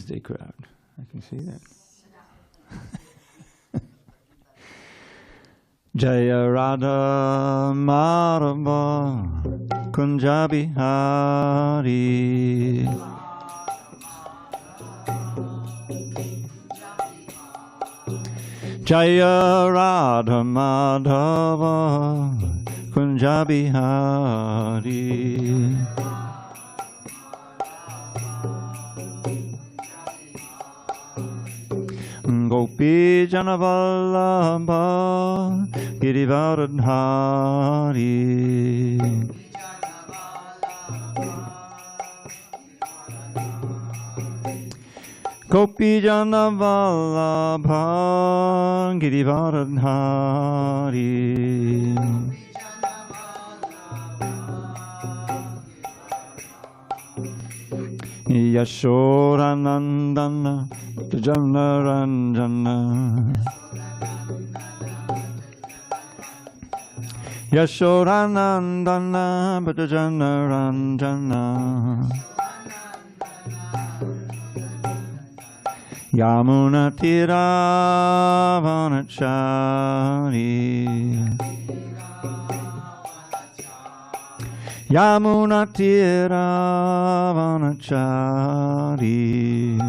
Wednesday crowd. I can see that. Jaya Radha Madhava Kunja Bihari. Jaya Radha Madhava Kunja Bihari. Gopi Janavallabha Girivardhari. Gopi Janavallabha Girivardhari. Yashodanandana Janaranjana. Yashodanandana Janaranjana. Yamuna Tiravanachari. Yamuna Tiravanachari.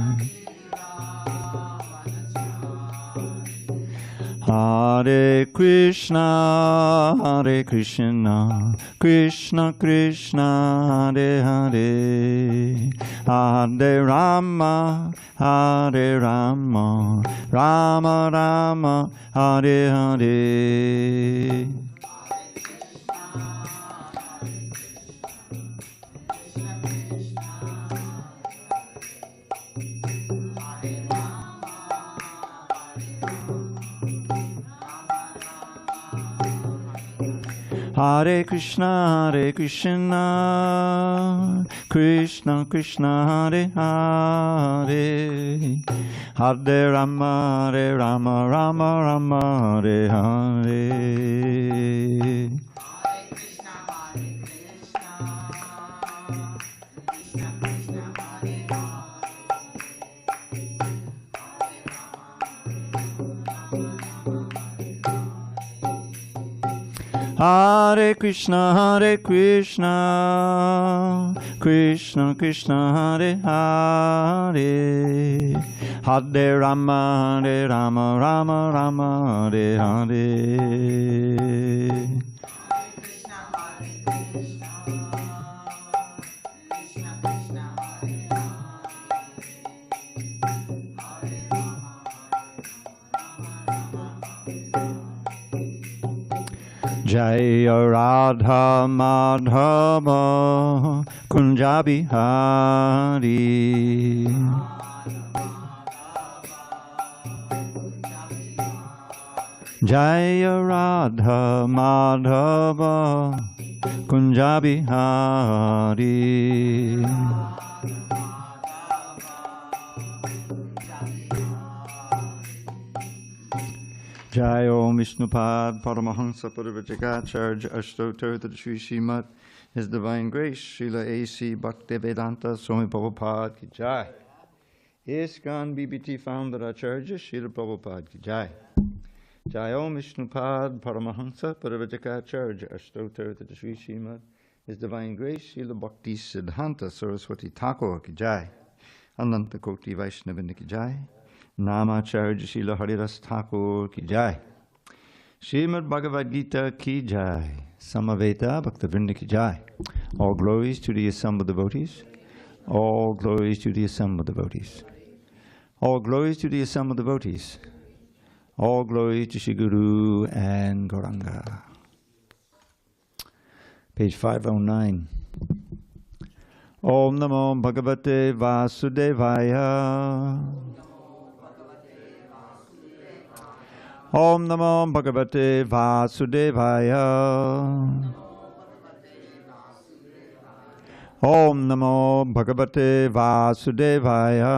Hare Krishna, Hare Krishna, Krishna Krishna, Hare Hare, Hare Rama, Hare Rama, Rama Rama, Hare Hare. Hare Krishna, Krishna Krishna, Hare Hare, Hare Rama, Rama Rama, Hare Hare. Hare Krishna, Krishna Krishna, Hare Hare, Hare Rama, Rama Rama, Hare Hare. Jaya Radha Madhava Kunja Bihari. Jaya Radha Madhava Kunja Bihari. Jai Om Vishnupad Paramahansa Parivajagacharya Ashtotar to the Sri Srimad, His Divine Grace, Srila A.C. Bhaktivedanta Swami Prabhupada Ki Jai. ISKCON BBT Founder Acharya Srila Prabhupada Ki Jai. Jai Om Vishnupad Paramahansa Parivajagacharya Ashtotar to the Sri Srimad, His Divine Grace, Srila Bhakti Siddhanta Saraswati Thakur Ki Jai. Ananta Koti Vaishnavini Ki Jai. Namacharya Srila Haridas Thakur Ki Jai. Srimad Bhagavad Gita Ki Jai. Samaveta Bhaktivinoda Ki Jai. All glories to the assembled devotees. All glories to the assembled devotees. All glories to the assembled devotees. All glories to Shri Guru and Gauranga. Page 509. Om Namo Bhagavate Vasudevaya. Om Namo Bhagavate Vasudevaya. Om Namo Bhagavate Vasudevaya.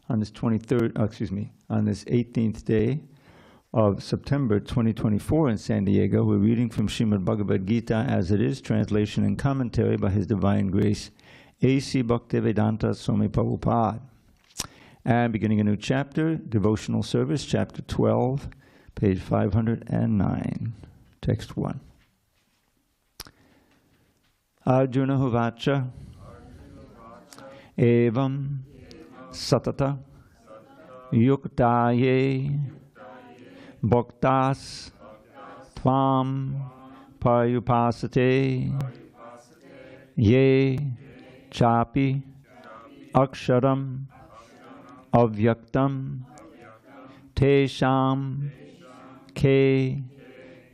On this 18th day of September 2024 in San Diego. We're reading from Srimad Bhagavad Gita as it is, translation and commentary by His Divine Grace, A.C. Bhaktivedanta Swami Prabhupada. And beginning a new chapter, Devotional Service, Chapter 12, page 509, Text 1. Arjuna Hovacha Evam Satata Yuktaye Bhaktas Tvam Payupasate Ye Chapi Aksharam Avyaktam Tesham Ke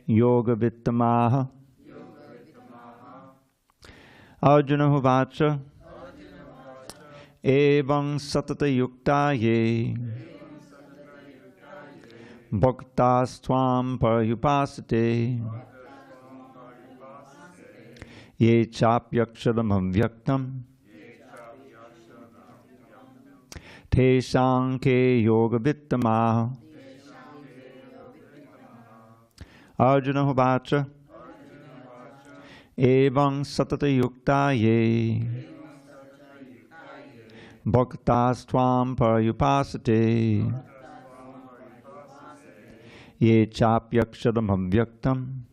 Yoga Vittamaha. Arjuna Hovacha Evam Satata Yuktaye Bhaktas Tvam Parayupasate Ye Chapyaksharam Avyaktam Tesham Ke Yoga Vittamaha. Arjuna Hovacha Evam Satata Yuktaye Bhaktas Tvam Parayupasate Ye Chapyaksharam Avyaktam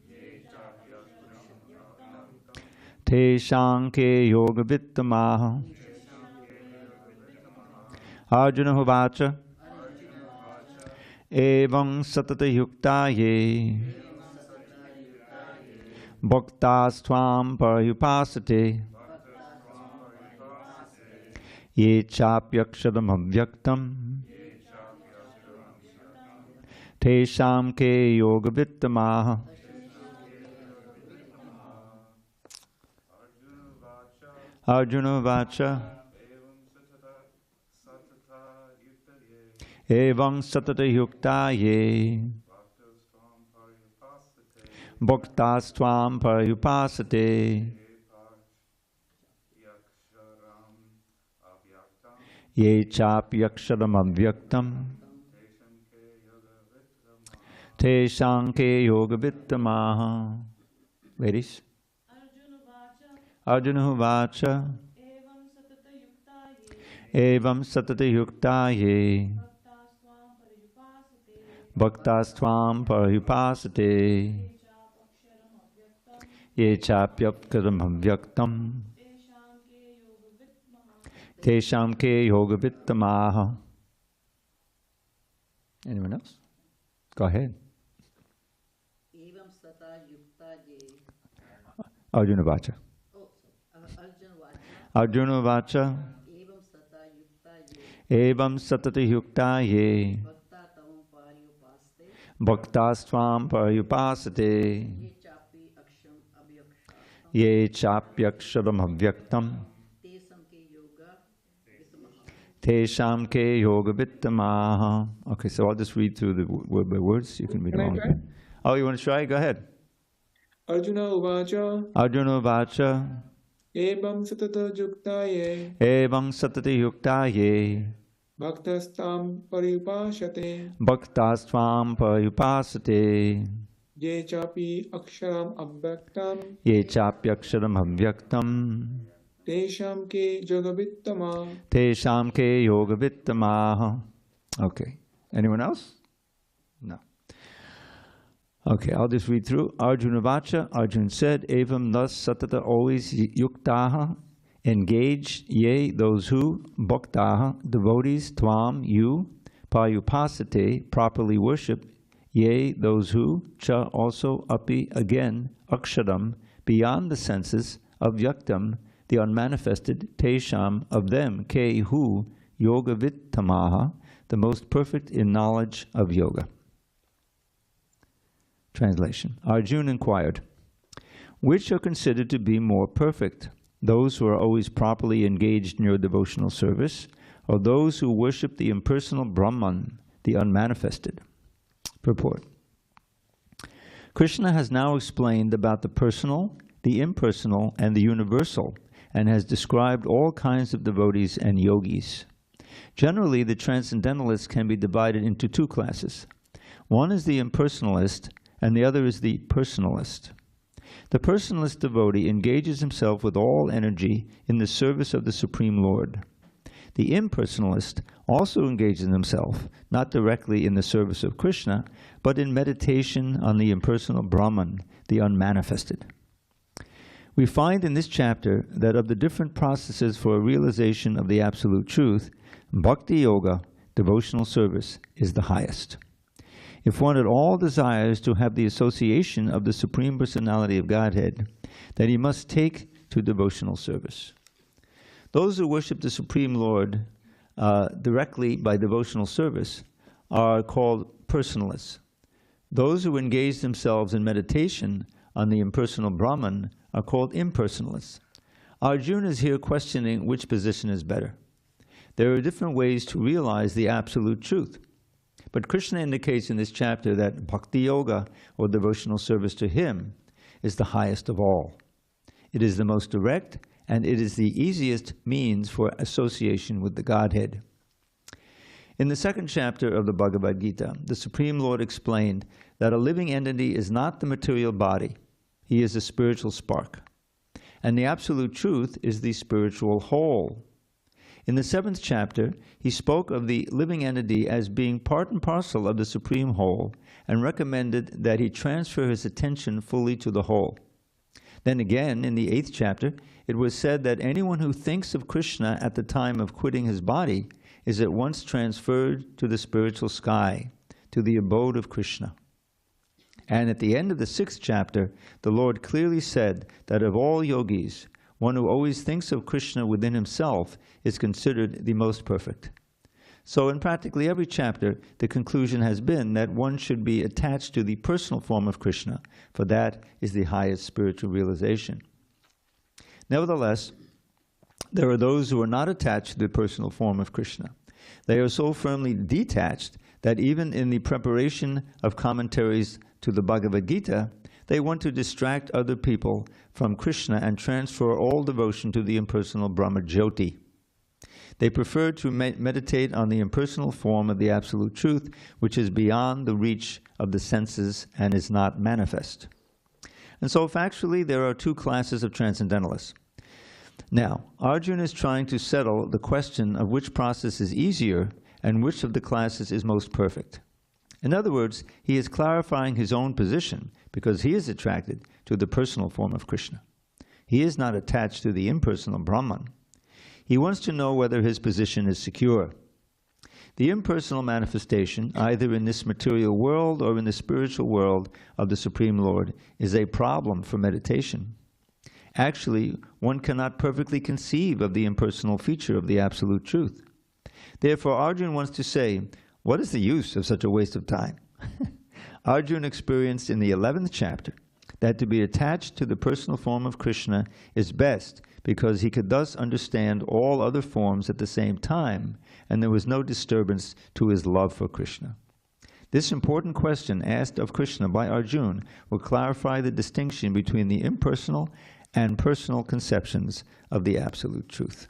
Tesham Ke Yoga Vittamaha. Arjuna Hovacha Evam Satata Yuktaye Bhaktas Tvam Parayupasate Ye Chapyaksharam Avyaktam Tesham Ke Yoga Vittamaha. Arjuna Vacha Evam Satata Yuktaye Bhaktas Tvam Parayupasate Ye Chapyaksharam Avyaktam Tesham Ke Yoga Vittamaha. Ladies. Arjuna Hovacha Evam Satata Yuktaye Bhaktas Tvam Parayupasate Ye Chapyaksharam Avyaktam Tesham Ke Yoga Vittamaha. Anyone else? Go ahead. Arjuna Vacha. Arjuna Vacha Evam Satata Yuktaye Bhaktas Tvam Parayupasate Ye Chapyaksharam Avyaktam Tesham Ke Yoga Vittamaha. Okay, so I'll just read through the word by words. You can read along. Oh, you want to try? Go ahead. Arjuna Uvacha Arjuna Vacha Evam Satata Yuktaye Evam Satata Yuktaye Bhaktastam Pariyupashate Bhaktas Tvam Parayupasate Ye Chapi Aksharam Avyaktam Ye Chapyaksharam Avyaktam Tesham Ke Yoga Vittama. Tesham Ke Yoga Vittamaha. Okay. Anyone else? No. Okay, I'll just read through. Arjuna Vacha, Arjuna said, Evam thus satata, always yuktaha, engaged, yea, those who, bhaktaha, devotees, tvam, you, payupasate, properly worship, yea, those who, cha, also, api, again, aksharam, beyond the senses, avyaktam, the unmanifested, tesham, of them, ke, who, yoga vittamaha, the most perfect in knowledge of yoga. Translation. Arjuna inquired, which are considered to be more perfect, those who are always properly engaged in your devotional service, or those who worship the impersonal Brahman, the unmanifested? Purport. Krishna has now explained about the personal, the impersonal, and the universal, and has described all kinds of devotees and yogis. Generally, the transcendentalists can be divided into two classes. One is the impersonalist, and the other is the personalist. The personalist devotee engages himself with all energy in the service of the Supreme Lord. The impersonalist also engages himself, not directly in the service of Krishna, but in meditation on the impersonal Brahman, the unmanifested. We find in this chapter that of the different processes for a realization of the Absolute Truth, Bhakti Yoga, devotional service, is the highest. If one at all desires to have the association of the Supreme Personality of Godhead, then he must take to devotional service. Those who worship the Supreme Lord directly by devotional service are called personalists. Those who engage themselves in meditation on the impersonal Brahman are called impersonalists. Arjuna is here questioning which position is better. There are different ways to realize the Absolute Truth. But Krishna indicates in this chapter that Bhakti Yoga, or devotional service to him, is the highest of all. It is the most direct, and it is the easiest means for association with the Godhead. In the second chapter of the Bhagavad Gita, the Supreme Lord explained that a living entity is not the material body. He is a spiritual spark. And the Absolute Truth is the spiritual whole. In the seventh chapter, he spoke of the living entity as being part and parcel of the Supreme Whole, and recommended that he transfer his attention fully to the whole. Then again, in the eighth chapter, it was said that anyone who thinks of Krishna at the time of quitting his body is at once transferred to the spiritual sky, to the abode of Krishna. And at the end of the sixth chapter, the Lord clearly said that of all yogis, one who always thinks of Krishna within himself is considered the most perfect. So in practically every chapter, the conclusion has been that one should be attached to the personal form of Krishna, for that is the highest spiritual realization. Nevertheless, there are those who are not attached to the personal form of Krishna. They are so firmly detached that even in the preparation of commentaries to the Bhagavad Gita, they want to distract other people from Krishna and transfer all devotion to the impersonal Brahma Jyoti. They prefer to meditate on the impersonal form of the Absolute Truth, which is beyond the reach of the senses and is not manifest. And so factually, there are two classes of transcendentalists. Now, Arjuna is trying to settle the question of which process is easier and which of the classes is most perfect. In other words, he is clarifying his own position because he is attracted to the personal form of Krishna. He is not attached to the impersonal Brahman. He wants to know whether his position is secure. The impersonal manifestation, either in this material world or in the spiritual world of the Supreme Lord, is a problem for meditation. Actually, one cannot perfectly conceive of the impersonal feature of the Absolute Truth. Therefore, Arjuna wants to say, what is the use of such a waste of time? Arjuna experienced in the 11th chapter that to be attached to the personal form of Krishna is best because he could thus understand all other forms at the same time, and there was no disturbance to his love for Krishna. This important question asked of Krishna by Arjuna will clarify the distinction between the impersonal and personal conceptions of the Absolute Truth.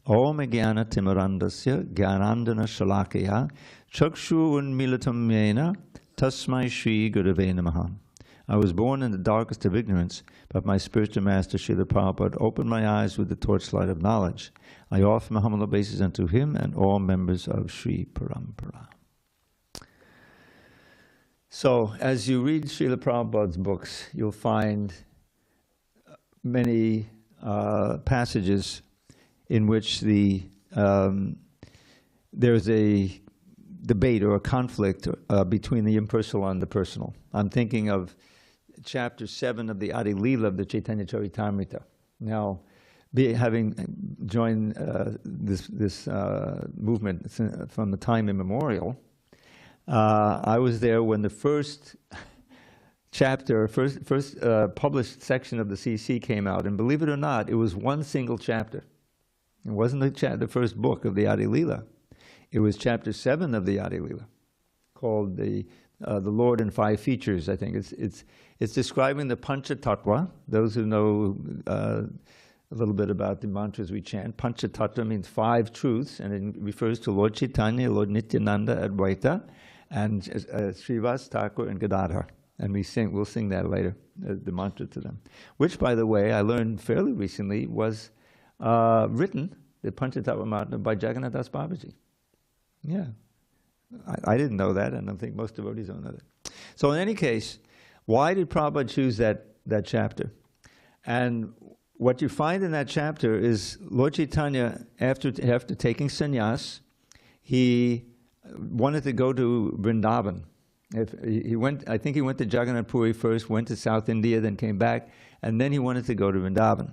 Om Jnana Timirandasya Jnanandana Shalakaya Chakshu Unmilitam Yena Tasmai Shri Gurave Namaha. I was born in the darkest of ignorance, but my spiritual master Srila Prabhupada opened my eyes with the torchlight of knowledge. I offer my humble obeisances unto him and all members of Sri Parampara. So, as you read Srila Prabhupada's books, you'll find many passages in which there's a debate or a conflict between the impersonal and the personal. I'm thinking of chapter 7 of the Adi Leela of the Chaitanya Charitamrita. Now, having joined this movement from the time immemorial, I was there when the first chapter, first published section of the CC came out, and believe it or not, it was one single chapter. It wasn't the first book of the Adi Leela. It was chapter 7 of the Adi Leela, called the Lord and Five Features. I think it's describing the Pancha Tattva. Those who know a little bit about the mantras we chant, Pancha Tattva means five truths, and it refers to Lord Chaitanya, Lord Nityananda, Advaita, and Srivas, Thakur, and Gadadhar. And we'll sing that later, the mantra to them. Which, by the way, I learned fairly recently was written, the Panchatattva mantra, by Jagannath Das Babaji. Yeah. I didn't know that, and I think most devotees don't know that. So in any case, why did Prabhupada choose that chapter? And what you find in that chapter is Lord Chaitanya, after taking sannyas, he wanted to go to Vrindavan. I think he went to Jagannath Puri first, went to South India, then came back, and then he wanted to go to Vrindavan.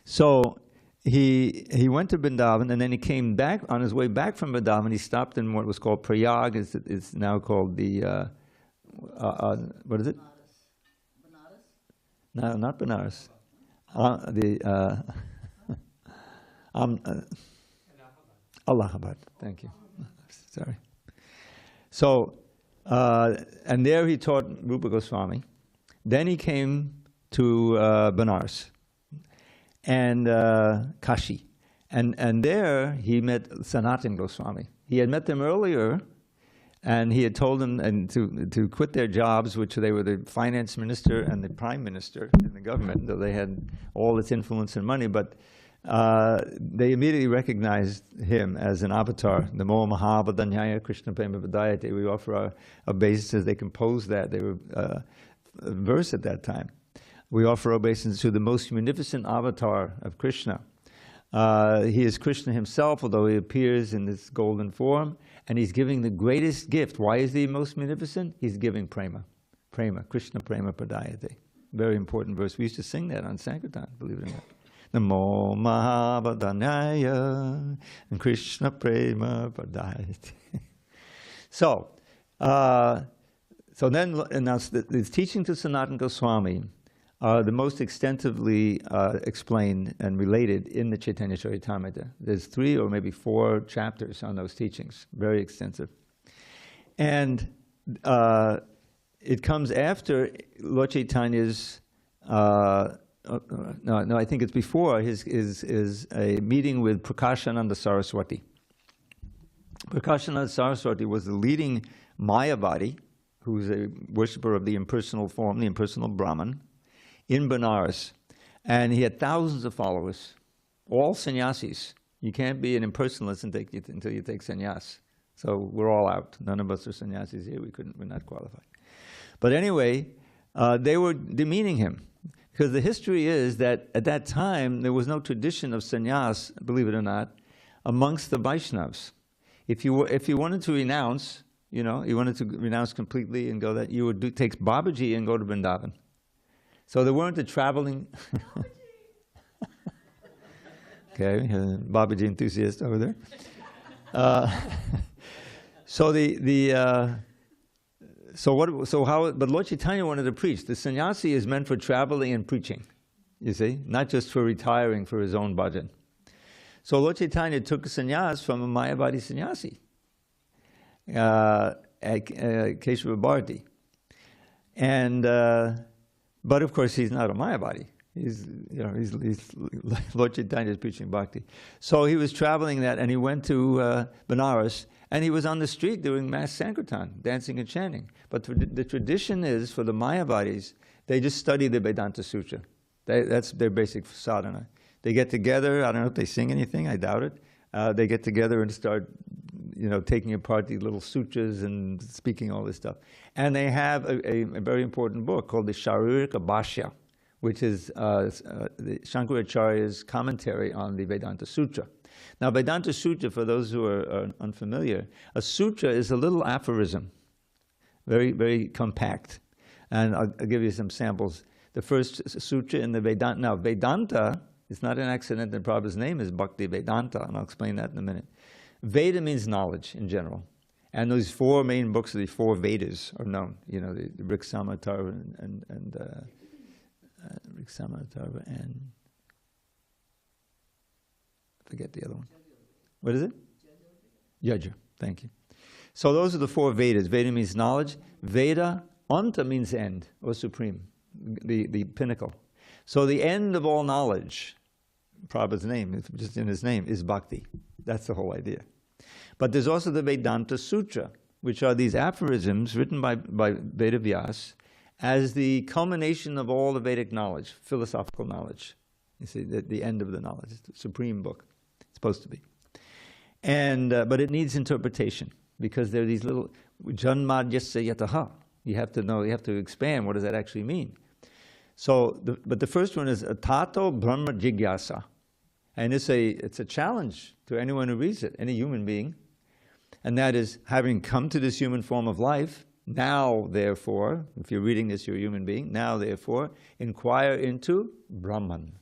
So he went to Vrindavan, and then he came back. On his way back from Vrindavan, he stopped in what was called Prayag. It's now called the what is it? Benares? No, not Benares. Allahabad. Thank you. Sorry. So, and there he taught Rupa Goswami. Then he came to Benares and Kashi. And there he met Sanatan Goswami. He had met them earlier, and he had told them to quit their jobs, which they were the finance minister and the prime minister in the government, though they had all its influence and money. But they immediately recognized him as an avatar. Namo Mahabhadanyaya Krishna Prema Vadayate. We offer our obeisances. They composed that. They were a verse at that time. We offer obeisances to the most munificent avatar of Krishna. He is Krishna himself, although he appears in this golden form, and he's giving the greatest gift. Why is he most magnificent? He's giving prema. Prema, Krishna Prema Pradayate. Very important verse. We used to sing that on Sankirtan, believe it or not. Namo Mahabhadanyaya and Krishna Prema Pradayate. So then, and now the teaching to Sanatana Goswami are the most extensively explained and related in the Chaitanya Charitamrita. There's 3 or maybe 4 chapters on those teachings, very extensive. And it comes after Lord Chaitanya's, no, I think it's before his a meeting with Prakashananda Saraswati. Prakashananda Saraswati was the leading Mayavadi, who's a worshipper of the impersonal form, the impersonal Brahman, in Benares, and he had thousands of followers, all sannyasis. You can't be an impersonalist until you take sannyas. So we're all out. None of us are sannyasis here. We're not qualified. But anyway, they were demeaning him, because the history is that at that time there was no tradition of sannyas, believe it or not, amongst the Vaishnavas. If you wanted to renounce, you wanted to renounce completely and go that, you would take Babaji and go to Vrindavan. So there weren't the traveling. Okay, Babaji enthusiast over there. But Lord Chaitanya wanted to preach. The sannyasi is meant for traveling and preaching, you see, not just for retiring for his own bhajan. So Lord Chaitanya took a sannyas from a Mayavadi sannyasi, Keshava Bharati, and. But of course, he's not a Mayavadi. He's Lord Chaitanya is preaching bhakti. So he was traveling that, and he went to Benares, and he was on the street doing mass sankirtan, dancing and chanting. But the tradition is for the Mayavadis, they just study the Vedanta Sutra. That's their basic sadhana. They get together. I don't know if they sing anything. I doubt it. They get together and start, taking apart these little sutras and speaking all this stuff. And they have a very important book called the Sharirika Bhashya, which is the Shankaracharya's commentary on the Vedanta Sutra. Now, Vedanta Sutra, for those who are unfamiliar, a sutra is a little aphorism, very, very compact. And I'll give you some samples. The first sutra in the Vedanta. Now, Vedanta, it's not an accident that Prabhupada's name is Bhakti Vedanta, and I'll explain that in a minute. Veda means knowledge in general. And those 4 main books of the 4 Vedas are known. The Rik Samatarva and Rik Samatarva and I forget the other one. What is it? Yajur. Thank you. So those are the 4 Vedas. Veda means knowledge. Veda, Anta means end or supreme, the pinnacle. So the end of all knowledge, Prabhupada's name, just in his name, is bhakti. That's the whole idea. But there's also the Vedanta Sutra, which are these aphorisms written by Vedavyas as the culmination of all the Vedic knowledge, philosophical knowledge. You see, the end of the knowledge, it's the supreme book. It's supposed to be. And but it needs interpretation, because there are these little janmadyasya yataha. You have to know, you have to expand, what does that actually mean? So, but the first one is tato brahma jigyasa. And it's a challenge to anyone who reads it, any human being. And that is, having come to this human form of life, now therefore, if you're reading this, you're a human being, now therefore, inquire into Brahman.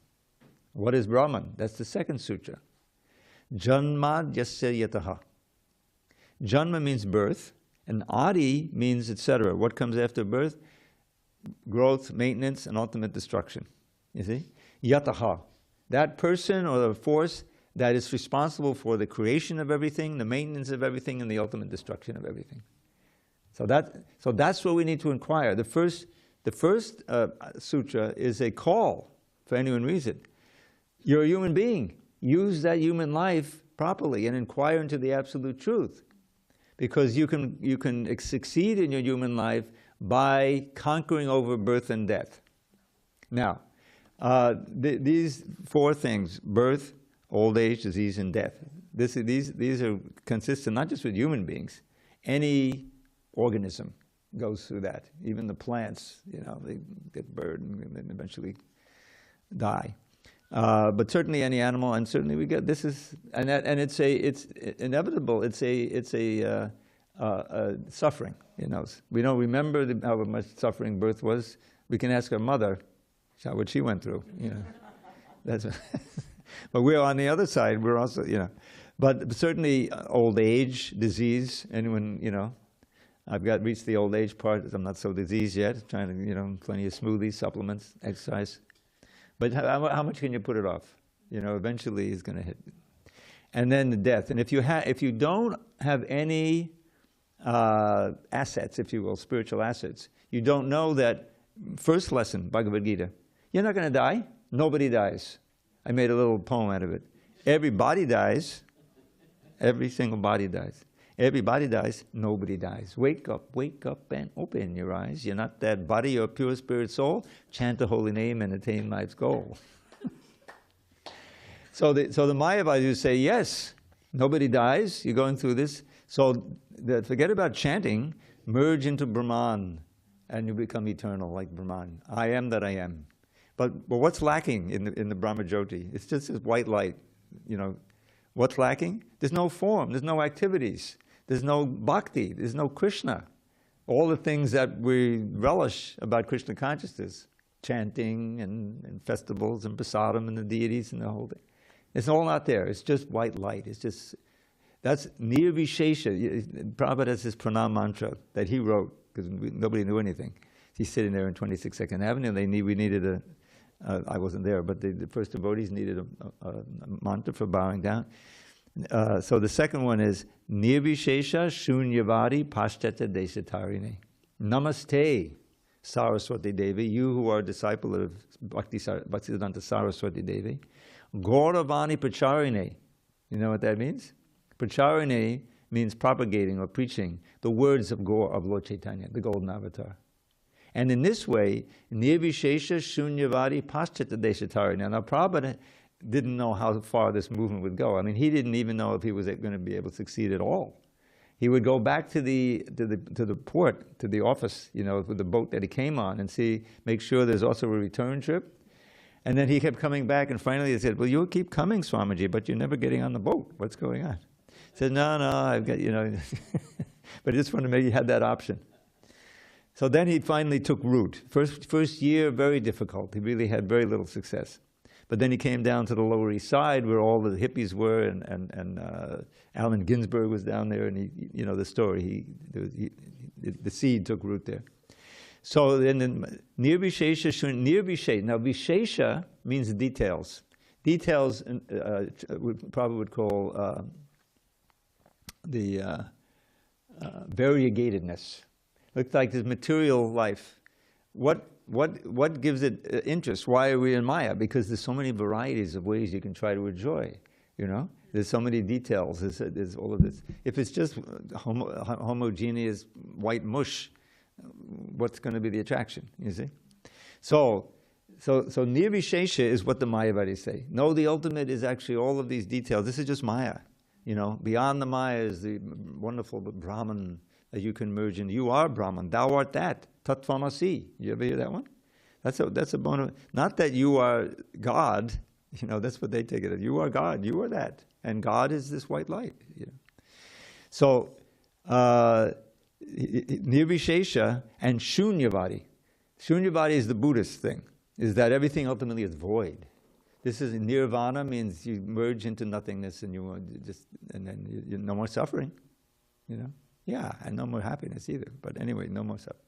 What is Brahman? That's the second sutra. Janma yasya yataha. Janma means birth, and adi means etc. What comes after birth? Growth, maintenance, and ultimate destruction. You see? Yataha. That person or the force that is responsible for the creation of everything, the maintenance of everything, and the ultimate destruction of everything. So that's what we need to inquire. The first sutra is a call for anyone who reads it. You're a human being. Use that human life properly and inquire into the absolute truth. Because you can succeed in your human life by conquering over birth and death. Now, these four things: birth, old age, disease, and death. These are consistent not just with human beings. Any organism goes through that. Even the plants, they get burned and eventually die. But certainly any animal, and certainly we get this is, and it's inevitable. It's a suffering. We don't remember how much suffering birth was. We can ask our mother what she went through. That's. But we're on the other side. We're also, but certainly old age, disease. Anyone, I've reached the old age part. I'm not so diseased yet. Trying to, plenty of smoothies, supplements, exercise. But how much can you put it off? Eventually it's going to hit. And then the death. And if you don't have any assets, if you will, spiritual assets, you don't know that first lesson, Bhagavad Gita. You're not going to die. Nobody dies. I made a little poem out of it. Every body dies. Every single body dies. Everybody dies. Nobody dies. Wake up, and open your eyes. You're not that body, you're a pure spirit soul. Chant the holy name and attain life's goal. So the Mayavadis say, yes, nobody dies. You're going through this. So forget about chanting. Merge into Brahman, and you become eternal like Brahman. I am that I am. But what's lacking in the Brahma Jyoti? It's just this white light. What's lacking? There's no form. There's no activities. There's no bhakti. There's no Krishna. All the things that we relish about Krishna consciousness, chanting and festivals and prasadam and the deities and the whole thing. It's all not there. It's just white light. That's nirvishesha. Prabhupada has this pranam mantra that he wrote because nobody knew anything. He's sitting there in 26th Avenue. We needed I wasn't there, but the first devotees needed a mantra for bowing down. So the second one is Nirvishesha Shunyavadi Pashtata Deshatarine. Namaste, Saraswati Devi, you who are a disciple of Bhaktisiddhanta Saraswati Devi. Gauravani Pracharine. You know what that means? Pracharine means propagating or preaching the words of Lord Chaitanya, the golden avatar. And in this way, Nirvishesha Shunyavadi Paschata Deshatarine. Now Prabhupada didn't know how far this movement would go. I mean, he didn't even know if he was going to be able to succeed at all. He would go back to the port, to the office, with the boat that he came on, and make sure there's also a return trip. And then he kept coming back, and finally he said, well, you'll keep coming, Swamiji, but you're never getting on the boat. What's going on? He said, no, I've got, but I just wanted to make you had that option. So then he finally took root. First year, very difficult. He really had very little success. But then he came down to the Lower East Side where all the hippies were, and Allen Ginsberg was down there, and the story. The seed took root there. So then Nirvishesha, Nirvishesha. Now Vishesha means details. Details probably would call the variegatedness. Looks like this material life. What gives it interest? Why are we in Maya? Because there's so many varieties of ways you can try to enjoy, There's so many details. There's all of this. If it's just homogeneous white mush, what's going to be the attraction? You see? So nirvishesha is what the Mayavadis say. No, the ultimate is actually all of these details. This is just Maya. Beyond the Maya is the wonderful Brahman that you can merge in. You are Brahman. Thou art that. Tattvamasi. You ever hear that one? That's a bonus. Not that you are God. That's what they take it as. You are God. You are that. And God is this white light. So, nirvishesha and shunyavadi. Shunyavadi is the Buddhist thing, is that everything ultimately is void. This is nirvana, means you merge into nothingness and then no more suffering. Yeah, and no more happiness either. But anyway, no more suffering.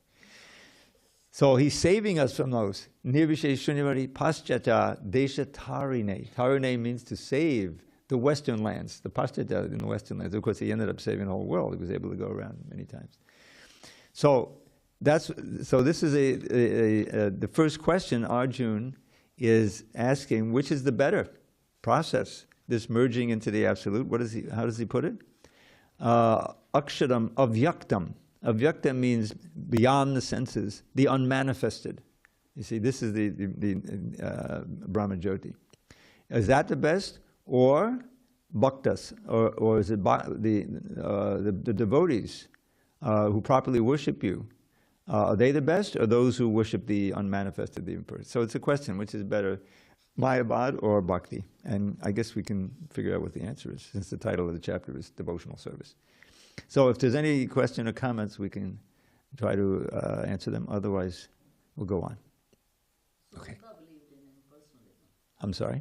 So he's saving us from those. Nirvishesh shunyavadi paschata desha tarine. Tarine means to save the Western lands, the paschata in the Western lands. Of course, he ended up saving the whole world. He was able to go around many times. So this is the first question Arjuna is asking, which is the better process? This merging into the absolute. How does he put it? Aksharam avyaktam. Avyaktam means beyond the senses, the unmanifested. You see, this is the Brahmajyoti. Is that the best, or bhaktas, or is it the devotees who properly worship you? Are they the best, or those who worship the unmanifested, the impersonal? So it's a question: which is better, Mayavad or bhakti? And I guess we can figure out what the answer is, since the title of the chapter is devotional service. So if there's any question or comments, we can try to answer them. Otherwise, we'll go on. Okay. Buddha believed in impersonalism. I'm sorry?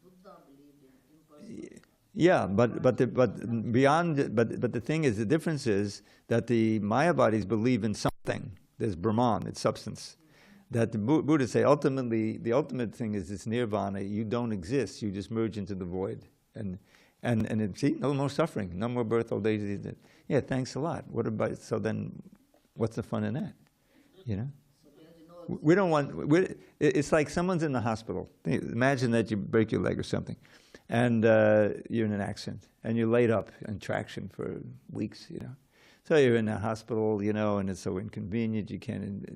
Buddha believed in impersonalism. Yeah, but the thing is, the difference is that the Mayavadis believe in something. There's Brahman, it's substance. That the Buddhists say ultimately, the ultimate thing is this nirvana. You don't exist. You just merge into the void. And see, no more suffering, no more birth, old age. Yeah, thanks a lot. What about, so then what's the fun in that? We don't want, it's like someone's in the hospital. Imagine that you break your leg or something, and you're in an accident, and you're laid up in traction for weeks, So you're in the hospital, and it's so inconvenient. You can't,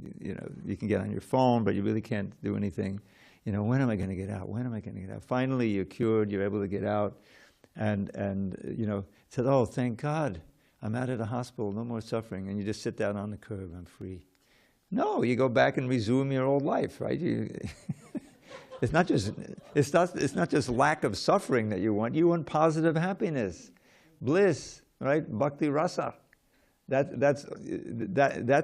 you can get on your phone, but you really can't do anything. When am I going to get out? When am I going to get out? Finally, you're cured. You're able to get out. And said, oh, thank God, I'm out of the hospital, no more suffering. And you just sit down on the curb, I'm free. No, you go back and resume your old life, right? It's not just lack of suffering that you want. You want positive happiness, bliss, right? Bhakti rasa. That's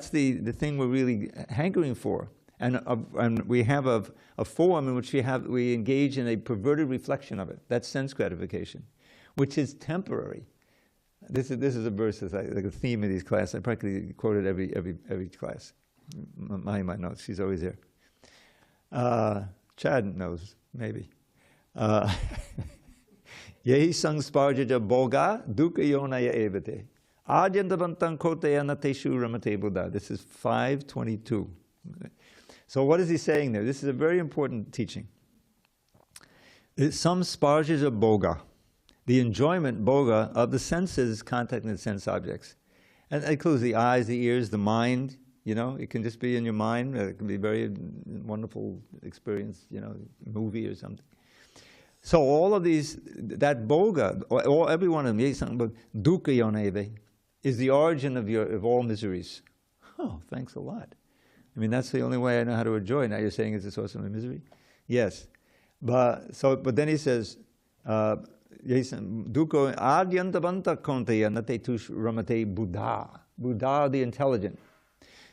the thing we're really hankering for. And we have a form in which we engage in a perverted reflection of it. That's sense gratification, which is temporary. This is a verse that's like a theme of these classes. I practically quote it every class. My notes, she's always there. Chad knows, maybe. Yehi sang sparjaja boga dukkha yonaya evate. Adyantavantam koteya nateshu ramate buddha. This is 5:22. So what is he saying there? This is a very important teaching. Some sparjas of boga, the enjoyment, boga, of the senses contacting the sense objects. And that includes the eyes, the ears, the mind, it can just be in your mind. It can be a very wonderful experience, movie or something. So all of these, that boga, or every one of them, dukkha yoneve, is the origin of all miseries. Oh, thanks a lot. I mean, that's the only way I know how to enjoy. Now you're saying it's the source of my misery? Yes. But then he says, dukkha adyantavanta konteya nate tush ramate buddha. Buddha, the intelligent.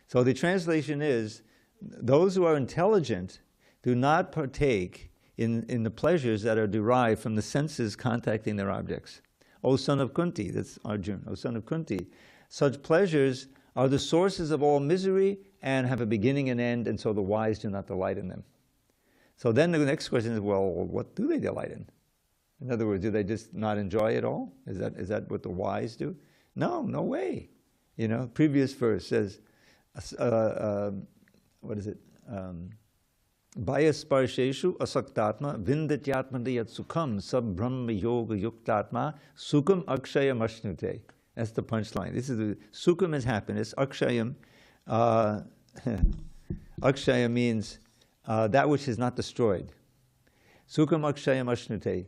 So the translation is, those who are intelligent do not partake in the pleasures that are derived from the senses contacting their objects. O son of Kunti, that's Arjuna, O son of Kunti, such pleasures are the sources of all misery and have a beginning and end, and so the wise do not delight in them. So then the next question is, well, what do they delight in? In other words, do they just not enjoy it all? Is that what the wise do? No way. Previous verse says, what is it? Bhayasparsheshu asaktatma vindatyatmadiyat sukham sab brahma yoga yuktatma sukham akshayam ashnute. That's the punchline. This is the sukham is happiness. Akshayam, akshaya means that which is not destroyed. Sukham akshayam ashnute.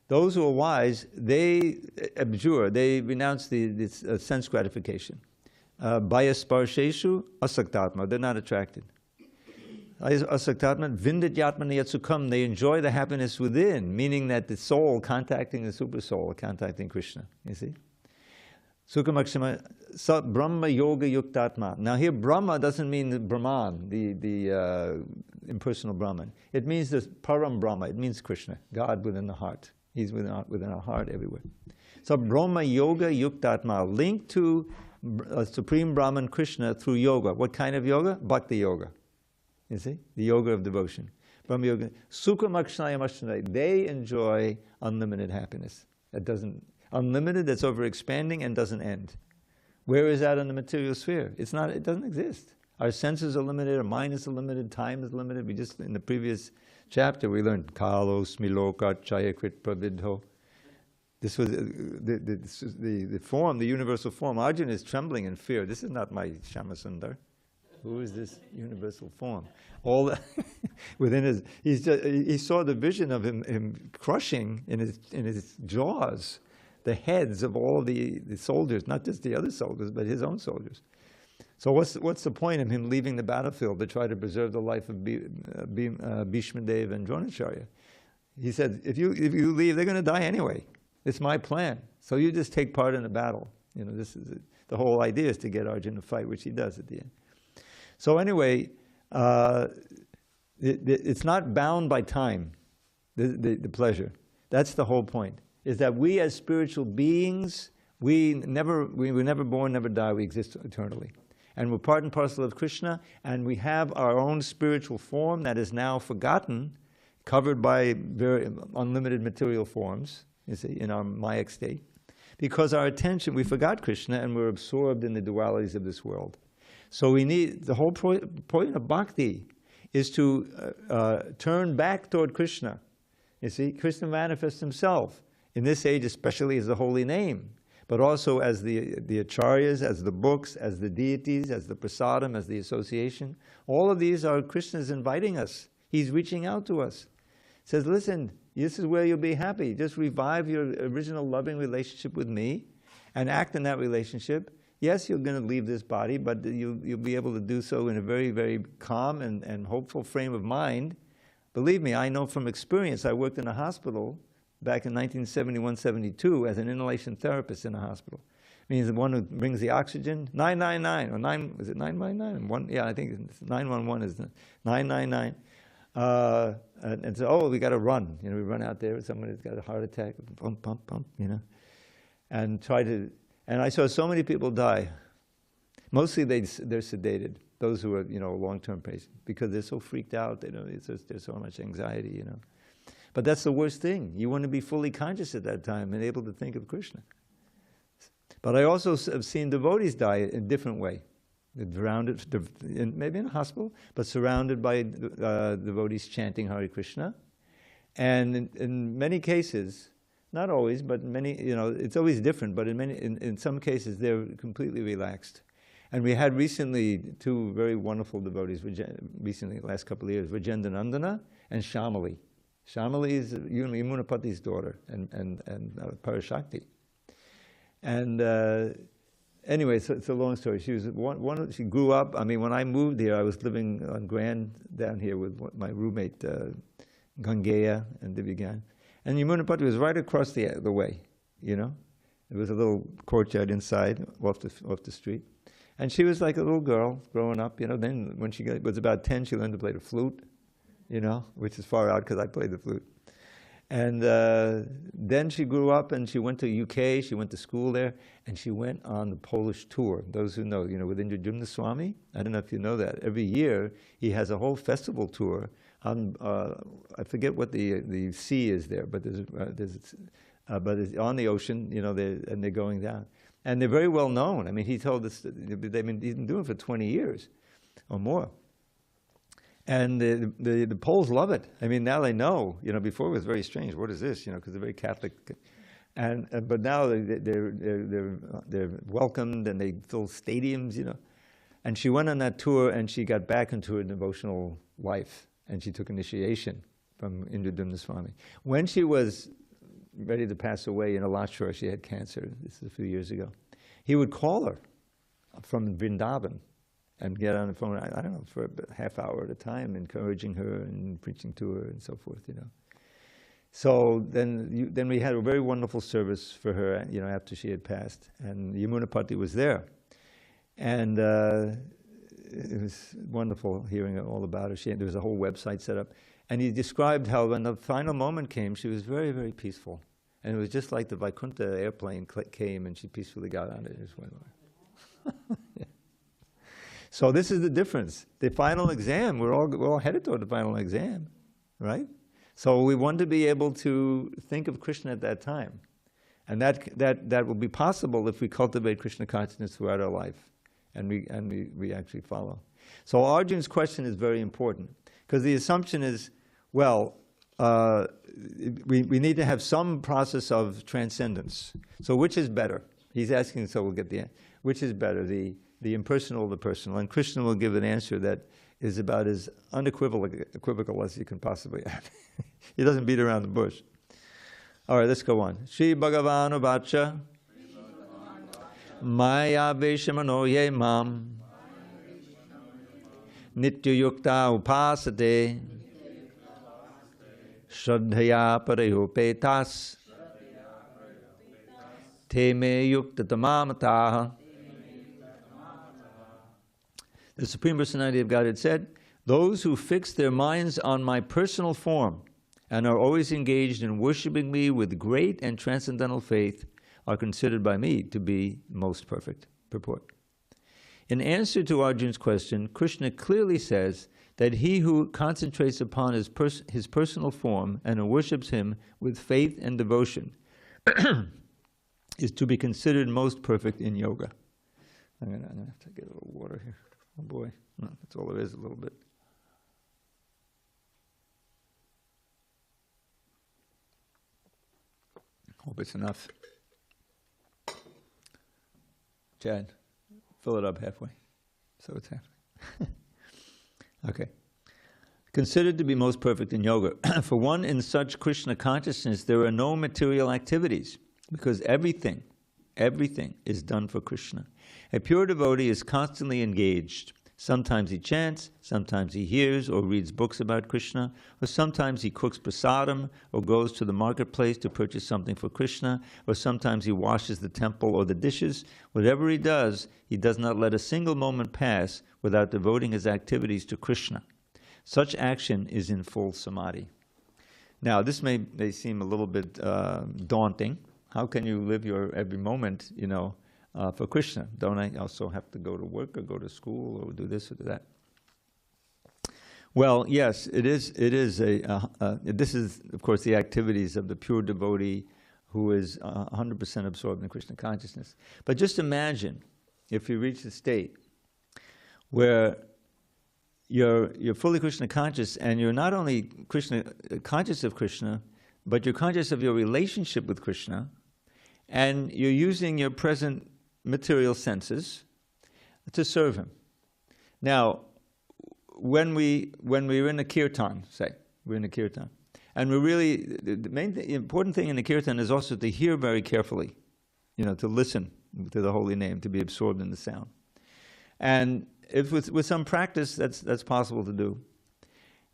Those who are wise, they abjure, they renounce this sense gratification. Bhayasparsheshu asaktatma, they're not attracted. Asaktatma vindatyatmana yatsukam, they enjoy the happiness within, meaning that the soul contacting the super soul, contacting Krishna, you see? Sukhamakshama sa Brahma Yoga Yuktatma. Now here Brahma doesn't mean the Brahman, the impersonal Brahman. It means the Param Brahma, it means Krishna, God within the heart. He's within our heart everywhere. So Brahma Yoga Yuktatma, linked to Supreme Brahman Krishna through yoga. What kind of yoga? Bhakti yoga. You see? The yoga of devotion. Brahma yoga. Sukhamakshayam ashnate. They enjoy unlimited happiness. That doesn't, unlimited, that's over expanding and doesn't end. Where is that in the material sphere? It's not, it doesn't exist. Our senses are limited, our mind is limited, time is limited. We just, in the previous chapter, we learned Kalo, Smiloka, Chayakrit, Pravidho. This was the form, the universal form. Arjuna is trembling in fear. This is not my Shamasundar. Who is this universal form? All that within his, he saw the vision of him crushing in his jaws the heads of all the soldiers, not just the other soldiers, but his own soldiers. So what's the point of him leaving the battlefield to try to preserve the life of Bhishma Dev and Dronacharya? He said, if you leave, they're going to die anyway. It's my plan. So you just take part in the battle. You know, this is the whole idea is to get Arjuna to fight, which he does at the end. So anyway, it's not bound by time, the pleasure. That's the whole point, is that we as spiritual beings, we were never born, never die, we exist eternally. And we're part and parcel of Krishna, and we have our own spiritual form that is now forgotten, covered by very unlimited material forms, you see, in our Mayak state. Because our attention, we forgot Krishna and we're absorbed in the dualities of this world. So we need, the whole point of bhakti is to turn back toward Krishna. You see, Krishna manifests himself, in this age especially as the holy name, but also as the acharyas, as the books, as the deities, as the prasadam, as the association. All of these are Krishna's inviting us. He's reaching out to us. He says, listen, this is where you'll be happy. Just revive your original loving relationship with me and act in that relationship. Yes, you're going to leave this body, but you'll be able to do so in a very, very calm and hopeful frame of mind. Believe me, I know from experience. I worked in a hospital back in 1971-72 as an inhalation therapist in a hospital. It means the one who brings the oxygen, 999, or 9, is it 999? Yeah, I think it's 911 is 999. And so, oh, we got to run. You know, we run out there, someone has got a heart attack, pump, pump, pump, you know, and try to. And I saw so many people die. Mostly they're sedated, those who are, you know, long-term patients, because they're so freaked out. They don't, there's so much anxiety, you know. But that's the worst thing. You want to be fully conscious at that time and able to think of Krishna. But I also have seen devotees die in a different way. Surrounded, maybe in a hospital, but surrounded by devotees chanting Hare Krishna. And in many cases, not always, but many, you know, it's always different, but in some cases they're completely relaxed. And we had recently two very wonderful devotees, recently, the last couple of years, Vijendra Nandana and Shamali. Shamali is Yamunapati's daughter and Parashakti. And anyway, so it's a long story. She was she grew up, I mean, when I moved here, I was living on Grand down here with my roommate, Gangeya and Divyagan. And Yamunapati was right across the way, you know. There was a little courtyard inside, off the street. And she was like a little girl growing up, you know. Then when she was about 10, she learned to play the flute, you know, which is far out because I played the flute. And then she grew up and she went to UK, she went to school there, and she went on the Polish tour. Those who know, you know, with Indradyumna Swami, I don't know if you know that. Every year he has a whole festival tour on, I forget what the sea is there, but but it's on the ocean, you know, and they're going down. And they're very well known. I mean, he told us, he's been doing it for 20 years or more. And the Poles love it. I mean, now they know. Before it was very strange. What is this? Because they're very Catholic. But now they're welcomed and they fill stadiums. And she went on that tour and she got back into her devotional life and she took initiation from Indradumna Swami. When she was ready to pass away in Alachua, she had cancer. This is a few years ago. He would call her from Vrindavan and get on the phone, I don't know, for a half hour at a time, encouraging her and preaching to her and so forth, So then we had a very wonderful service for her, after she had passed. And Yamunapati was there. And it was wonderful hearing all about her. There was a whole website set up. And he described how when the final moment came, she was very, very peaceful. And it was just like the Vaikuntha airplane came and she peacefully got on it and just went away. Yeah. So this is the difference. The final exam, we're all headed toward the final exam, right? So we want to be able to think of Krishna at that time. And that will be possible if we cultivate Krishna consciousness throughout our life. And we actually follow. So Arjun's question is very important. Because the assumption is, well, we need to have some process of transcendence. So which is better? He's asking, so we'll get the answer. Which is better, the impersonal or the personal? And Krishna will give an answer that is about as unequivocal as you can possibly have. He doesn't beat around the bush. All right, let's go on. Shri Bhagavan Uvacha Maya Veshamano Ye Mam Nityayukta Upasate Shraddhaya Parayopetas Te Me Yukta Tamamataha. The Supreme Personality of Godhead said, those who fix their minds on my personal form and are always engaged in worshiping me with great and transcendental faith are considered by me to be most perfect. Purport. In answer to Arjun's question, Krishna clearly says that he who concentrates upon his personal form and worships him with faith and devotion is to be considered most perfect in yoga. I'm gonna have to get a little water here. Oh boy, no, that's all there is, a little bit. Hope it's enough. Chad, fill it up halfway. So it's happening. Okay. Considered to be most perfect in yoga. For one in such Krishna consciousness, there are no material activities, because everything is done for Krishna. A pure devotee is constantly engaged. Sometimes he chants, sometimes he hears or reads books about Krishna, or sometimes he cooks prasadam or goes to the marketplace to purchase something for Krishna, or sometimes he washes the temple or the dishes. Whatever he does not let a single moment pass without devoting his activities to Krishna. Such action is in full samadhi. Now, this may seem a little bit daunting. How can you live your every moment, for Krishna? Don't I also have to go to work or go to school or do this or do that? Well, yes, it is. This is, of course, the activities of the pure devotee who is 100% absorbed in Krishna consciousness. But just imagine if you reach a state where you're fully Krishna conscious, and you're not only conscious of Krishna, but you're conscious of your relationship with Krishna, and you're using your present material senses to serve him. Now, when we're in a kirtan, we're in a kirtan, and the important thing in the kirtan is also to hear very carefully, to listen to the holy name, to be absorbed in the sound. And if with some practice, that's possible to do.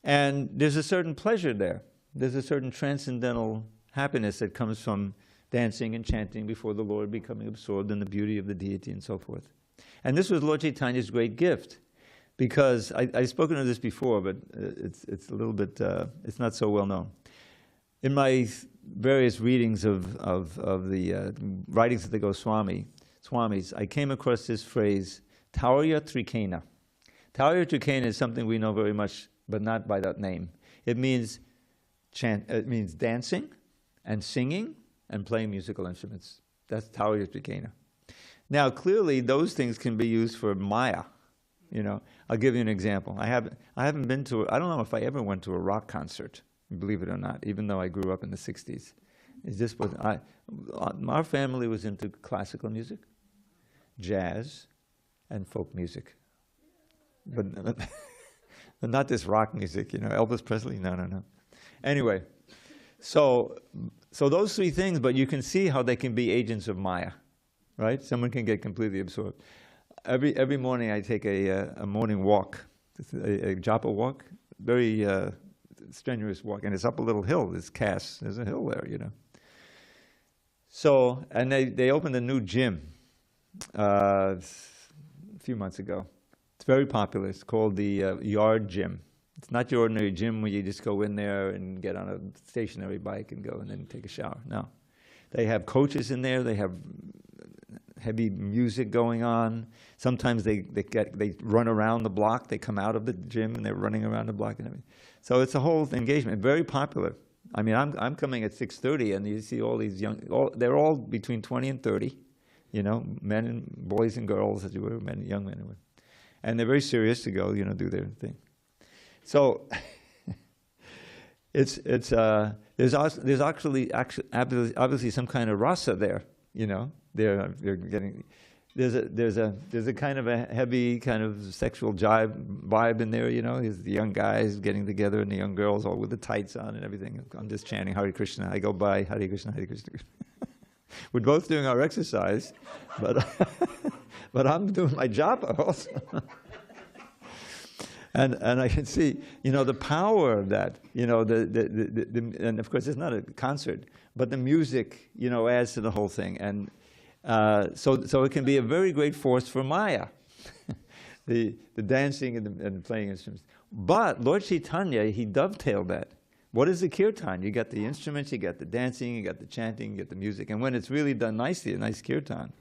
And there's a certain pleasure there. There's a certain transcendental happiness that comes from dancing and chanting before the Lord, becoming absorbed in the beauty of the deity and so forth. And this was Lord Chaitanya's great gift, because I've spoken of this before, but it's a little bit, it's not so well known. In my various readings of the writings of the Goswamis, I came across this phrase, Taurya Trikena. Taurya Trikena is something we know very much, but not by that name. It means dancing and singing and playing musical instruments. That's Taurya Trikena. Now, clearly, those things can be used for Maya, You know, I'll give you an example. I haven't been to. I don't know if I ever went to a rock concert, believe it or not. Even though I grew up in the '60s, it just was. Our family was into classical music, jazz, and folk music, but not this rock music. You know, Elvis Presley. No. Anyway, so those three things. But you can see how they can be agents of Maya, right? Someone can get completely absorbed. Every morning I take a morning walk, a japa walk, very strenuous walk, and it's up a little hill. It's Cass. There's a hill there, you know. So, and they opened a new gym a few months ago. It's very popular. It's called the Yard Gym. It's not your ordinary gym where you just go in there and get on a stationary bike and go and then take a shower. No. They have coaches in there. They have heavy music going on. Sometimes they run around the block. They come out of the gym and they're running around the block and everything. So it's a whole engagement. Very popular. I mean, I'm coming at 6:30, and you see all these they're all between 20 and 30, you know, men and boys and girls, as you were, young men and women, and they're very serious to go, you know, do their thing. So there's actually obviously some kind of rasa there, you know. They're getting there's a kind of a heavy kind of sexual vibe in there, you know. There's the young guys getting together and the young girls all with the tights on and everything. I'm just chanting Hare Krishna. I go by Hare Krishna, Hare Krishna. We're both doing our exercise, but but I'm doing my japa also. And I can see, you know, the power of that, you know, and of course it's not a concert, but the music, you know, adds to the whole thing. And so it can be a very great force for Maya, the dancing and playing instruments. But Lord Chaitanya, he dovetailed that. What is the kirtan? You got the instruments, you got the dancing, you got the chanting, you got the music. And when it's really done nicely, a nice kirtan,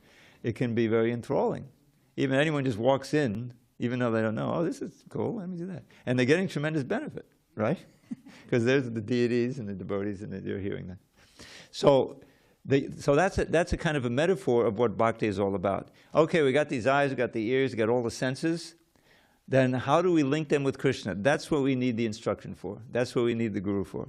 it can be very enthralling. Even anyone just walks in, even though they don't know, oh, this is cool, let me do that. And they're getting tremendous benefit, right? Because there's the deities and the devotees and they're hearing that. So that's a kind of a metaphor of what bhakti is all about. Okay, we got these eyes, we got the ears, we got all the senses. Then how do we link them with Krishna? That's what we need the instruction for. That's what we need the guru for.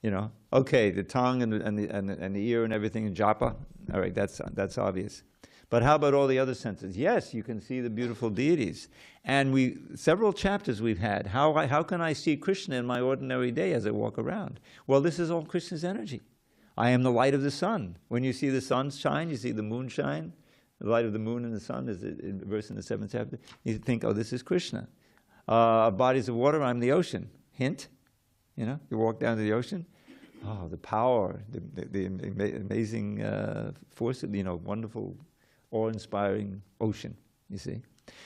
You know, okay, the tongue and the ear and everything in japa. All right, that's obvious. But how about all the other senses? Yes, you can see the beautiful deities. And several chapters we've had. How can I see Krishna in my ordinary day as I walk around? Well, this is all Krishna's energy. I am the light of the sun. When you see the sun shine, you see the moon shine. The light of the moon and the sun is a verse in the 7th chapter. You think, oh, this is Krishna. Bodies of water, I'm the ocean. Hint, you know, you walk down to the ocean. Oh, the power, the amazing force, you know, wonderful, awe-inspiring ocean, you see.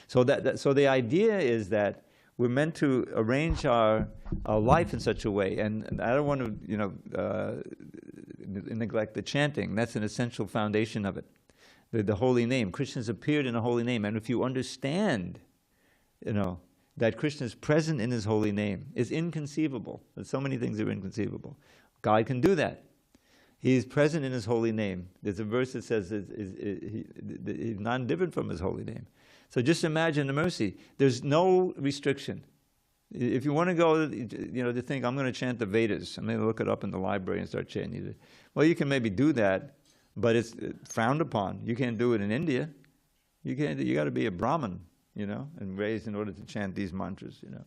So so the idea is that we're meant to arrange our life in such a way, and I don't want to, you know, neglect the chanting. That's an essential foundation of it. The holy name. Krishna's appeared in a holy name, and if you understand, you know, that Krishna is present in his holy name, is inconceivable. There's so many things that are inconceivable. God can do that. He is present in his holy name. There's a verse that says he's non-different from his holy name. So just imagine the mercy. There's no restriction. If you want to go, you know, to think, I'm going to chant the Vedas, I'm going to look it up in the library and start chanting it. Well, you can maybe do that, but it's frowned upon. You can't do it in India. You got to be a Brahmin, you know, and raised in order to chant these mantras, you know.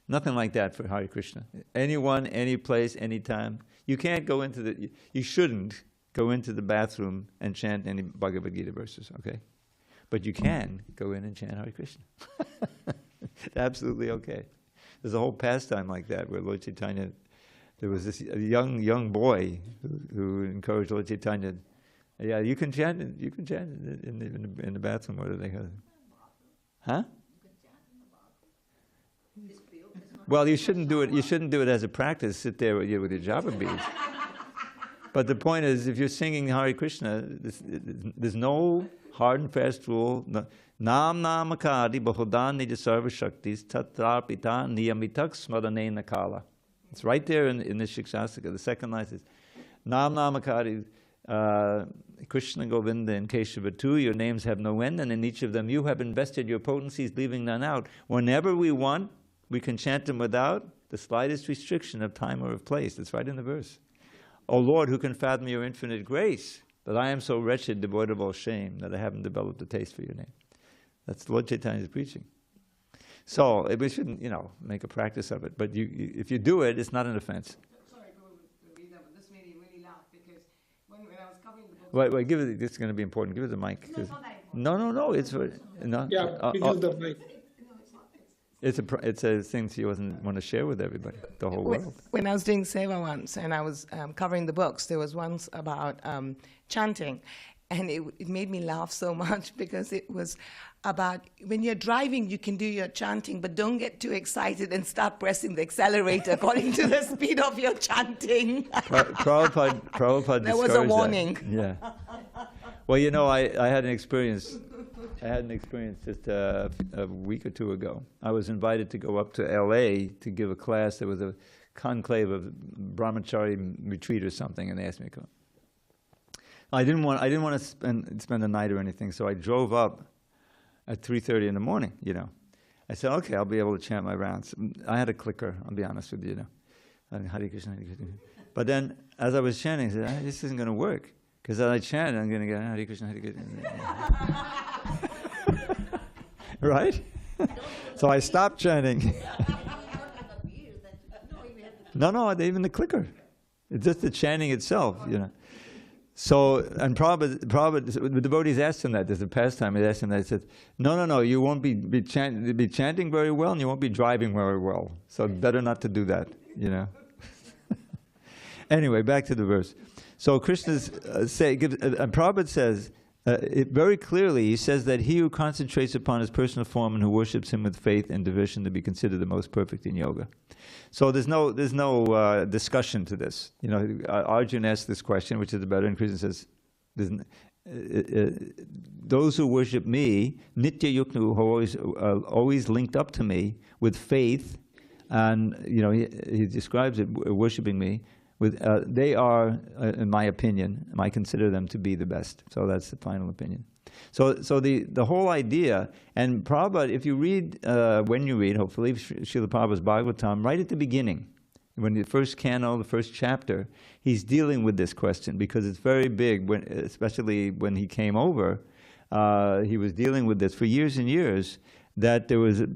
Nothing like that for Hare Krishna. Anyone, any place, anytime. You can't go into you shouldn't go into the bathroom and chant any Bhagavad Gita verses, okay? But you can go in and chant Hare Krishna. Absolutely okay. There's a whole pastime like that where Lord Chaitanya, there was this young boy who encouraged Lord Chaitanya, yeah, you can chant it in the bathroom. What do they call it? Huh? Well, you shouldn't do it. You shouldn't do it as a practice. Sit there with your japa beads. But the point is, if you're singing Hare Krishna, there's no hard and fast rule. Nam namakadi bahudan nija sarva shaktis tatrapita niyamitak smadane nakala. It's right there in the Shikshastika. The second line says, Nam namakadi, Krishna, Govinda, and Keshava too, your names have no end, and in each of them you have invested your potencies, leaving none out. Whenever we want, we can chant them without the slightest restriction of time or of place. That's right in the verse. O Lord, who can fathom your infinite grace, that I am so wretched, devoid of all shame, that I haven't developed a taste for your name. That's Lord Chaitanya's preaching. So we shouldn't, make a practice of it. But if you do it, it's not an offense. Sorry, Dravida, but this made me really laugh because when I was covering the book. Wait, give it. This is going to be important. Give it the mic. No, it's not that important. No. It's no. Yeah, because the mic. No, it's not. It's a thing she doesn't want to share with everybody, the whole world. When I was doing Seva once and I was covering the books, there was once about chanting. And it made me laugh so much because it was about when you're driving, you can do your chanting, but don't get too excited and start pressing the accelerator according to the speed of your chanting. Prabhupada There was a warning. That. Yeah. Well, I had an experience. Just a week or two ago. I was invited to go up to L.A. to give a class. There was a conclave of brahmachari retreat or something, and they asked me to come. I didn't want to spend the night or anything, so I drove up at 3:30 in the morning. I said, okay, I'll be able to chant my rounds. I had a clicker. I'll be honest with you. Hare Krishna, Hare Krishna. But then, as I was chanting, I said, this isn't going to work because as I chant, I'm going to get Hare Krishna, Hare Krishna. Right? So I stopped chanting. No, even the clicker. It's just the chanting itself. So, and Prabhupada, the devotees asked him that. There's a pastime. They asked him that. He said, no, you won't be chanting very well, and you won't be driving very well. So better not to do that, Anyway, back to the verse. So Krishna's Prabhupada says, it very clearly, he says that he who concentrates upon his personal form and who worships him with faith and devotion to be considered the most perfect in yoga. So there's no discussion to this. Arjuna asked this question, which is better, and Krishna says, those who worship me, nitya yukta, who are always linked up to me with faith, and he describes it, worshiping me. They are, in my opinion, I consider them to be the best. So that's the final opinion. So the whole idea, and Prabhupada, if you read, when you read, hopefully, Srila Prabhupada's Bhagavatam, right at the beginning, when the first canto, the first chapter, he's dealing with this question because it's very big, especially when he came over, he was dealing with this for years and years, that there was a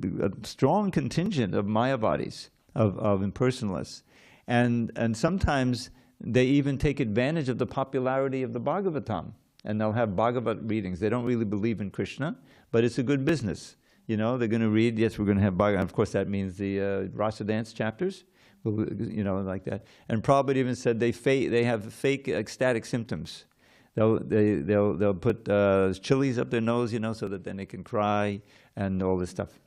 strong contingent of Mayavadis, of impersonalists. And sometimes they even take advantage of the popularity of the Bhagavatam, and they'll have Bhagavat readings. They don't really believe in Krishna, but it's a good business. They're going to read, yes, we're going to have Bhagavat. Of course, that means the Rasa dance chapters, like that. And Prabhupada even said they have fake ecstatic symptoms. They'll put chilies up their nose, so that then they can cry and all this stuff.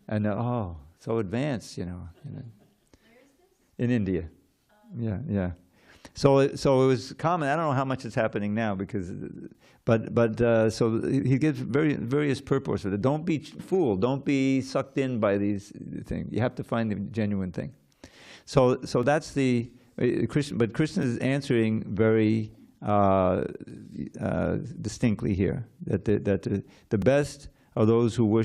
And so advanced, In India, yeah. So it was common. I don't know how much it's happening now so he gives various purposes for it. Don't be fooled. Don't be sucked in by these things. You have to find the genuine thing. So that's the Krishna. But Krishna is answering very distinctly here that the best are those who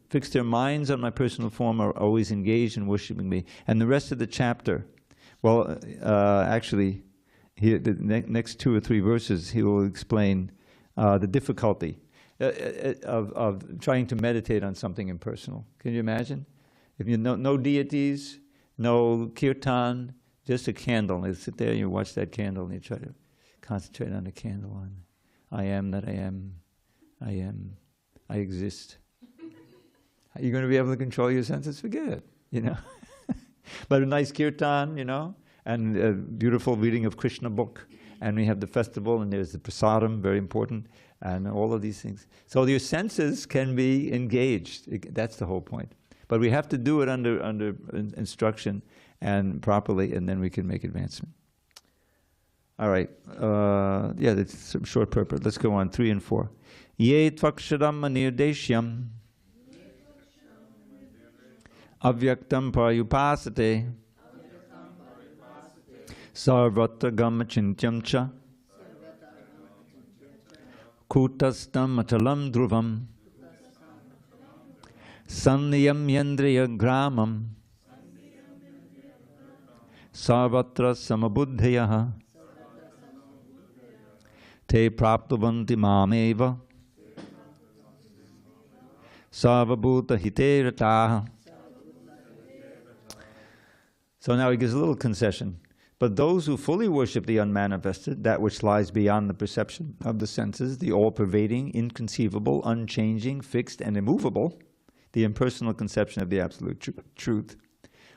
fix their minds on my personal form, are always engaged in worshiping me. And the rest of the chapter, actually, the next 2 or 3 verses, he will explain the difficulty of trying to meditate on something impersonal. Can you imagine? If you no deities, no kirtan, just a candle. You sit there and you watch that candle and you try to concentrate on the candle. And I am that I am. I exist. Are you going to be able to control your senses? Forget it, But a nice kirtan, and a beautiful reading of Krishna book. And we have the festival, and there's the prasadam, very important, and all of these things. So your senses can be engaged. That's the whole point. But we have to do it under instruction and properly, and then we can make advancement. All right. That's some short purport. Let's go on. 3 and 4. Ye tvaksharam anirdeshyam avyaktam parayupasate sarvatra gamachintyam cha kutastam achalam dhruvam sanniyam yandriya gramam sarvatra samabuddhayaha te praptavanti mameva sarvabhuta hiterataha. So now he gives a little concession. But those who fully worship the unmanifested, that which lies beyond the perception of the senses, the all-pervading, inconceivable, unchanging, fixed, and immovable, the impersonal conception of the absolute truth,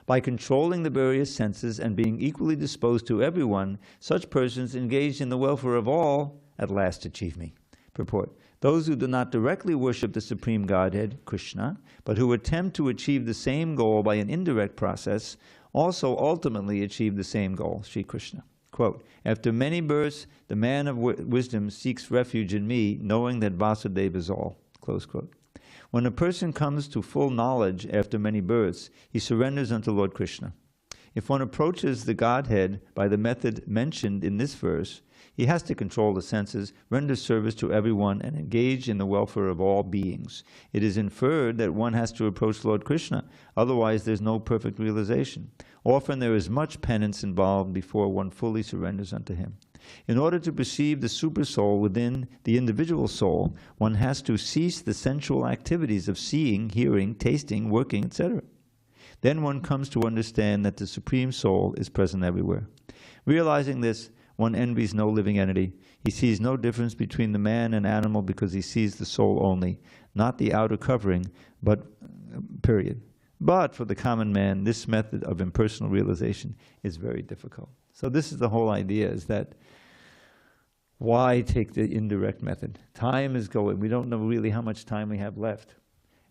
by controlling the various senses and being equally disposed to everyone, such persons engaged in the welfare of all at last achieve me. Purport. Those who do not directly worship the Supreme Godhead, Krishna, but who attempt to achieve the same goal by an indirect process, also ultimately achieve the same goal, Sri Krishna. Quote, after many births, the man of wisdom seeks refuge in me, knowing that Vasudeva is all. Close quote. When a person comes to full knowledge after many births, he surrenders unto Lord Krishna. If one approaches the Godhead by the method mentioned in this verse, he has to control the senses, render service to everyone, and engage in the welfare of all beings. It is inferred that one has to approach Lord Krishna, otherwise there's no perfect realization. Often there is much penance involved before one fully surrenders unto him. In order to perceive the supersoul within the individual soul, one has to cease the sensual activities of seeing, hearing, tasting, working, etc. Then one comes to understand that the Supreme Soul is present everywhere. Realizing this, one envies no living entity. He sees no difference between the man and animal because he sees the soul only, not the outer covering, but period. But for the common man, this method of impersonal realization is very difficult. So this is the whole idea, is that why take the indirect method? Time is going. We don't know really how much time we have left.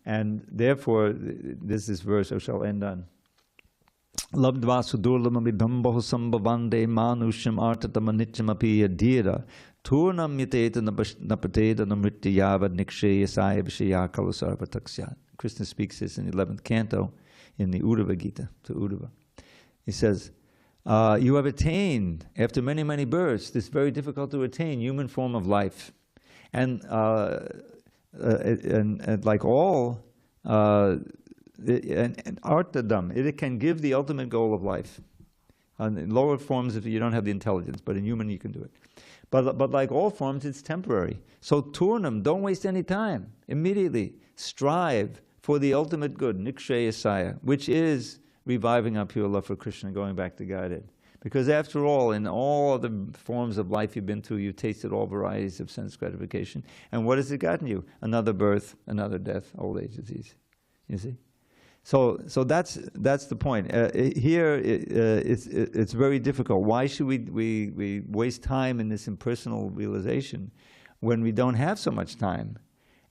And therefore, this is verse I shall end on. Labdva sudurlamabhidham bahusambhavande manusham artatamanityamapi yadira turnam yateta napateta namrityavad nikshayasaya vishaya kalasarvataksya. Krishna speaks this in the 11th canto in the Bhagavad Gita to Uddhava. He says, you have attained, after many, many births, this very difficult to attain human form of life. And like all, and artadam, it can give the ultimate goal of life. In lower forms, if you don't have the intelligence, but in human you can do it. But like all forms, it's temporary. So turnam, don't waste any time. Immediately strive for the ultimate good, nikshayasaya, which is reviving our pure love for Krishna, going back to Godhead. Because after all, in all the forms of life you've been through, you've tasted all varieties of sense gratification. And what has it gotten you? Another birth, another death, old age, disease. You see? So that's the point. Here, it's very difficult. Why should we waste time in this impersonal realization when we don't have so much time?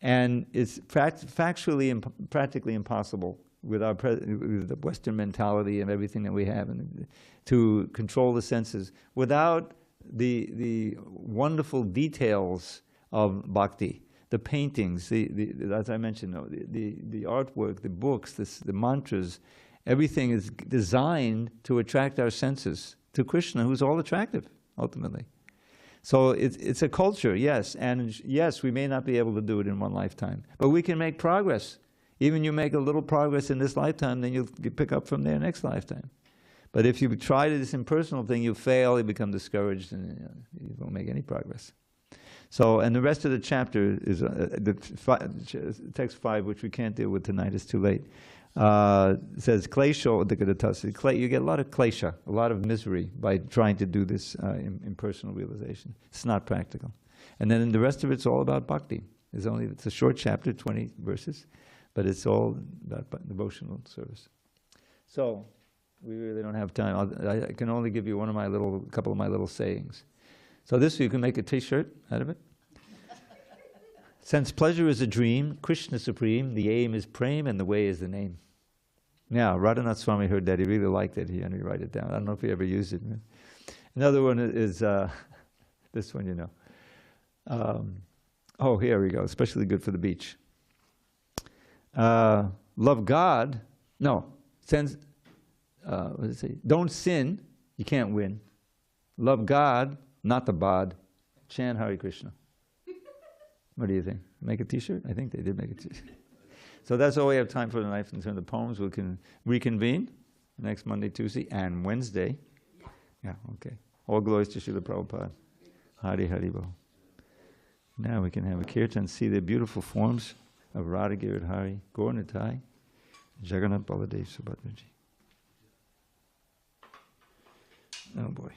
And it's factually and practically impossible with the Western mentality and everything that we have, and to control the senses without the wonderful details of bhakti, the paintings, as I mentioned, the artwork, the books, the mantras, everything is designed to attract our senses to Krishna, who's all attractive, ultimately. So it's a culture, yes, and yes, we may not be able to do it in one lifetime, but we can make progress. Even you make a little progress in this lifetime, then you pick up from there next lifetime. But if you try this impersonal thing, you fail, you become discouraged, and you won't make any progress. So, and the rest of the chapter is, text 5, which we can't deal with tonight, it's too late. Says, Klesho, you get a lot of klesha, a lot of misery by trying to do this impersonal realization. It's not practical. And then the rest of it's all about bhakti. It's a short chapter, 20 verses, but it's all about devotional service. So, we really don't have time. I can only give you a couple of my little sayings. So this, you can make a t-shirt out of it. Since pleasure is a dream, Krishna supreme, the aim is prem and the way is the name. Now, Radhanath Swami heard that. He really liked it. He had me write it down. I don't know if he ever used it. Another one is, this one you know. Oh, here we go. Especially good for the beach. Love God. No. What does it say? Don't sin. You can't win. Love God, not the bod. Chant Hare Krishna. What do you think? Make a T-shirt? I think they did make a T-shirt. So that's all we have time for tonight in terms of poems. We can reconvene next Monday, Tuesday, and Wednesday. Yeah, okay. All glories to Srila Prabhupada. Hari Hari Bo. Now we can have a kirtan, see the beautiful forms of Radha Giridhari, Gaur Nitai, Jagannath Baladev Subhadraji. Oh boy.